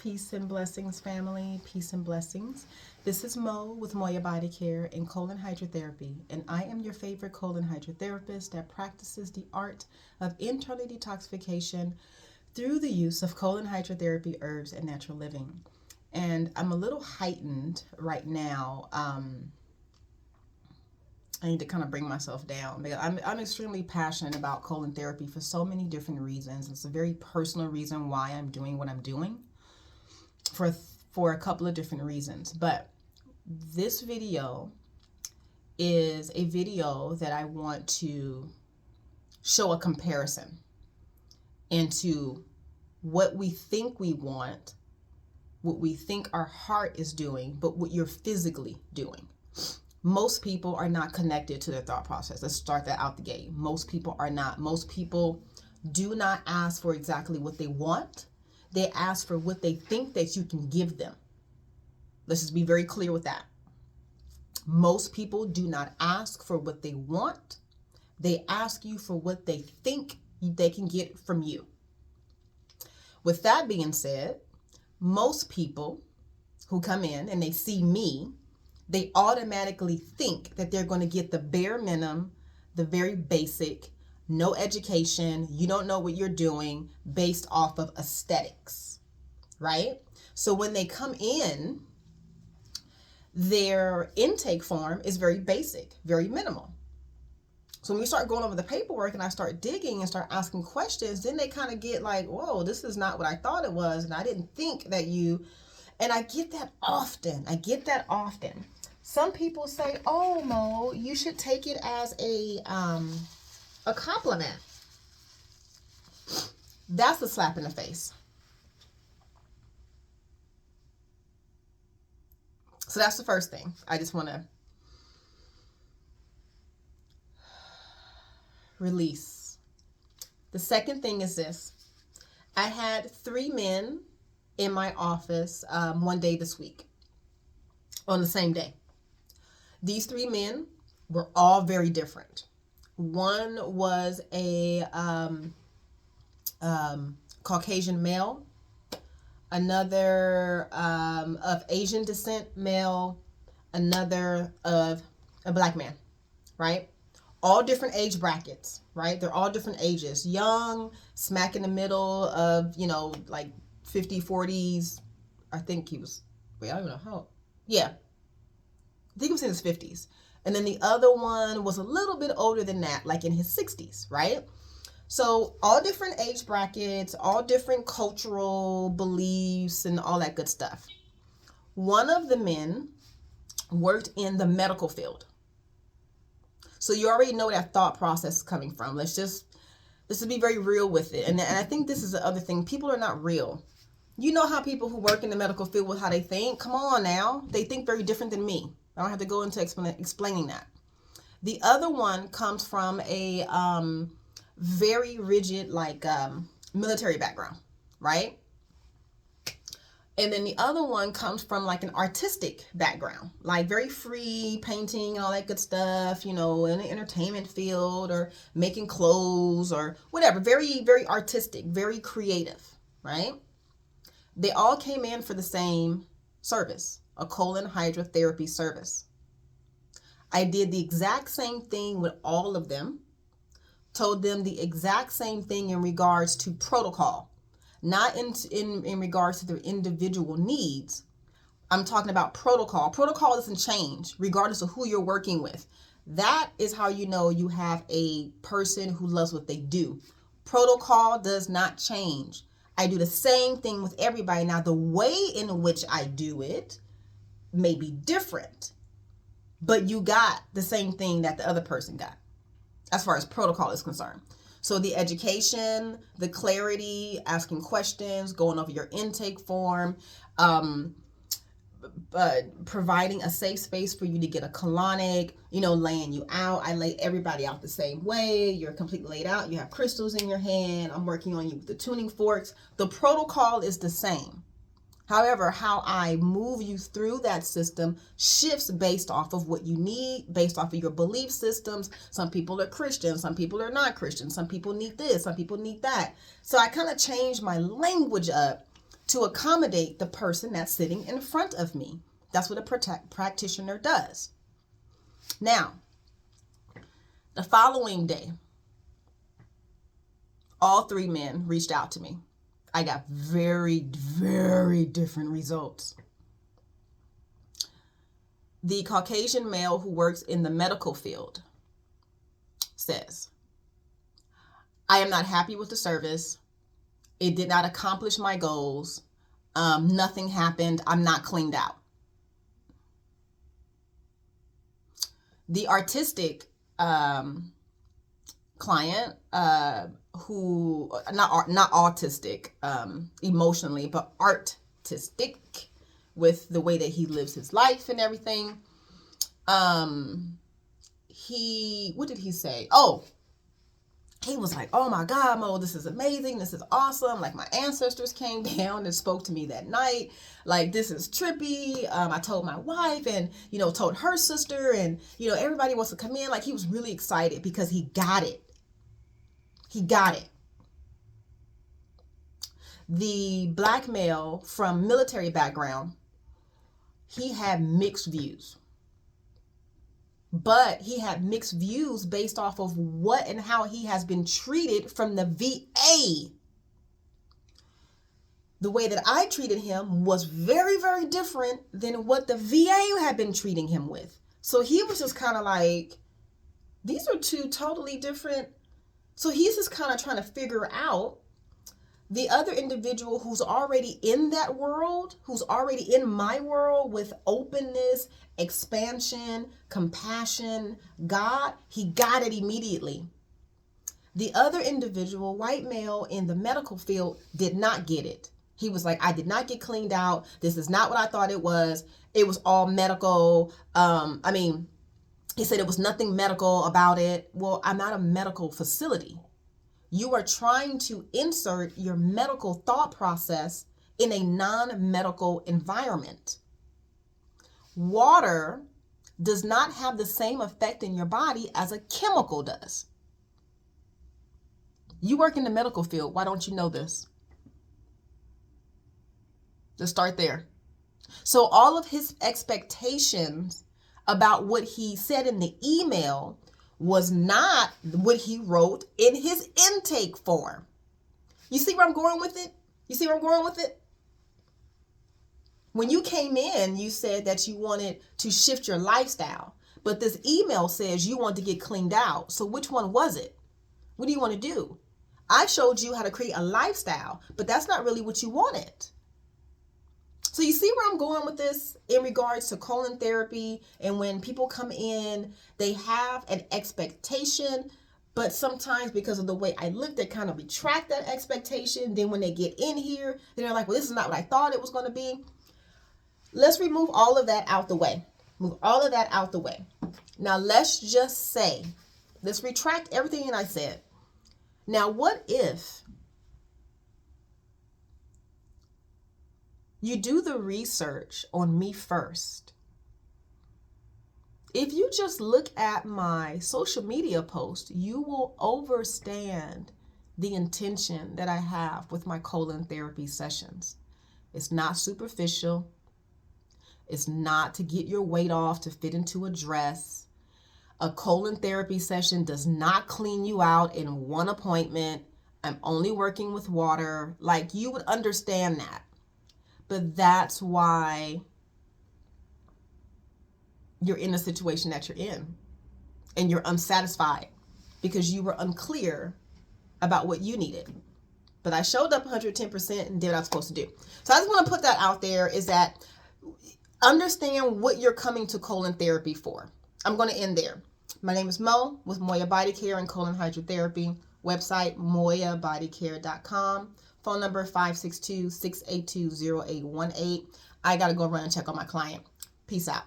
Peace and blessings, family. Peace and blessings. This is Mo with Moya Body Care and Colon Hydrotherapy, and I am your favorite colon hydrotherapist that practices the art of internal detoxification through the use of colon hydrotherapy, herbs, and natural living. And I'm a little heightened right now. I need to kind of bring myself down because I'm extremely passionate about colon therapy for so many different reasons. It's a very personal reason why I'm doing what I'm doing for a couple of different reasons. But this video is a video that I want to show a comparison into what we think we want, what we think our heart is doing, but what you're physically doing. Most people are not connected to their thought process. Let's start that out the gate. Most people are not. Most people do not ask for exactly what they want. They ask for what they think that you can give them. Let's just be very clear with that. Most people do not ask for what they want. They ask you for what they think they can get from you. With that being said, most people who come in and they see me, they automatically think that they're going to get the bare minimum, the very basic, no education, you don't know what you're doing, based off of aesthetics, right? So when they come in, their intake form is very basic, very minimal. So when we start going over the paperwork and I start digging and start asking questions, then they kind of get like, whoa, this is not what I thought it was. And I didn't think that you, and I get that often. Some people say, oh, Mo, you should take it as a compliment. That's a slap in the face. So that's the first thing. I just want to release. The second thing is this. I had 3 men in my office one day this week on the same day. These 3 men were all very different. One was a Caucasian male, another of Asian descent male, another of a black man, right? All different age brackets, right? They're all different ages. Young, smack in the middle of, like 50, 40s. I think he was, I don't know how. Yeah. I think he was in his 50s. And then the other one was a little bit older than that, like in his 60s, right? So all different age brackets, all different cultural beliefs and all that good stuff. One of the men worked in the medical field. So you already know where that thought process is coming from. Let's just be very real with it. And I think this is the other thing. People are not real. You know how people who work in the medical field with how they think? Come on now. They think very different than me. I don't have to go into explaining that. The other one comes from a very rigid, military background, right? And then the other one comes from like an artistic background, like very free painting and all that good stuff, in the entertainment field or making clothes or whatever. Very, very artistic, very creative, right? They all came in for the same service, a colon hydrotherapy service. I did the exact same thing with all of them, told them the exact same thing in regards to protocol, not in regards to their individual needs. I'm talking about protocol. Protocol doesn't change regardless of who you're working with. That is how you know you have a person who loves what they do. Protocol does not change. I do the same thing with everybody. Now, the way in which I do it may be different, but you got the same thing that the other person got as far as protocol is concerned. So the education, the clarity, asking questions, going over your intake form, providing a safe space for you to get a colonic, laying you out. I lay everybody out the same way. You're completely laid out. You have crystals in your hand. I'm working on you with the tuning forks. The protocol is the same. However, how I move you through that system shifts based off of what you need, based off of your belief systems. Some people are Christian, some people are not Christian, some people need this, some people need that. So I kind of changed my language up to accommodate the person that's sitting in front of me. That's what a practitioner does. Now, the following day, all three men reached out to me. I got very, very different results. The Caucasian male who works in the medical field says, I am not happy with the service. It did not accomplish my goals. Nothing happened. I'm not cleaned out. The artistic client, who not autistic emotionally, but artistic with the way that he lives his life and everything. What did he say? Oh, he was like, oh my God, Mo, this is amazing. This is awesome. Like, my ancestors came down and spoke to me that night. Like, this is trippy. I told my wife and, told her sister and, everybody wants to come in. Like, he was really excited because he got it. He got it. The black male from military background, he had mixed views. But he had mixed views based off of what and how he has been treated from the VA. The way that I treated him was very, very different than what the VA had been treating him with. So he was just kind of like, these are two totally different. So he's just kind of trying to figure out the other individual who's already in that world, who's already in my world with openness, expansion, compassion, God, he got it immediately. The other individual, white male in the medical field, did not get it. He was like, I did not get cleaned out. This is not what I thought it was. It was all medical. He said it was nothing medical about it. Well, I'm not a medical facility. You are trying to insert your medical thought process in a non-medical environment. Water does not have the same effect in your body as a chemical does. You work in the medical field. Why don't you know this? Let's start there. So all of his expectations about what he said in the email was not what he wrote in his intake form. You see where I'm going with it? When you came in, you said that you wanted to shift your lifestyle, but this email says you want to get cleaned out. So which one was it? What do you want to do? I showed you how to create a lifestyle, but that's not really what you wanted. So you see where I'm going with this in regards to colon therapy, and when people come in, they have an expectation, but sometimes because of the way I look, they kind of retract that expectation. Then when they get in here, they're like, well, this is not what I thought it was going to be. Let's remove all of that out the way. Now let's just say, let's retract everything that I said. Now, what if you do the research on me first? If you just look at my social media post, you will understand the intention that I have with my colon therapy sessions. It's not superficial. It's not to get your weight off to fit into a dress. A colon therapy session does not clean you out in one appointment. I'm only working with water. Like, you would understand that. But that's why you're in the situation that you're in. And you're unsatisfied because you were unclear about what you needed. But I showed up 110% and did what I was supposed to do. So I just want to put that out there, is that understand what you're coming to colon therapy for. I'm going to end there. My name is Mo with Moya Body Care and Colon Hydrotherapy. Website, moyabodycare.com. Phone number 562-682-0818. I got to go run and check on my client. Peace out.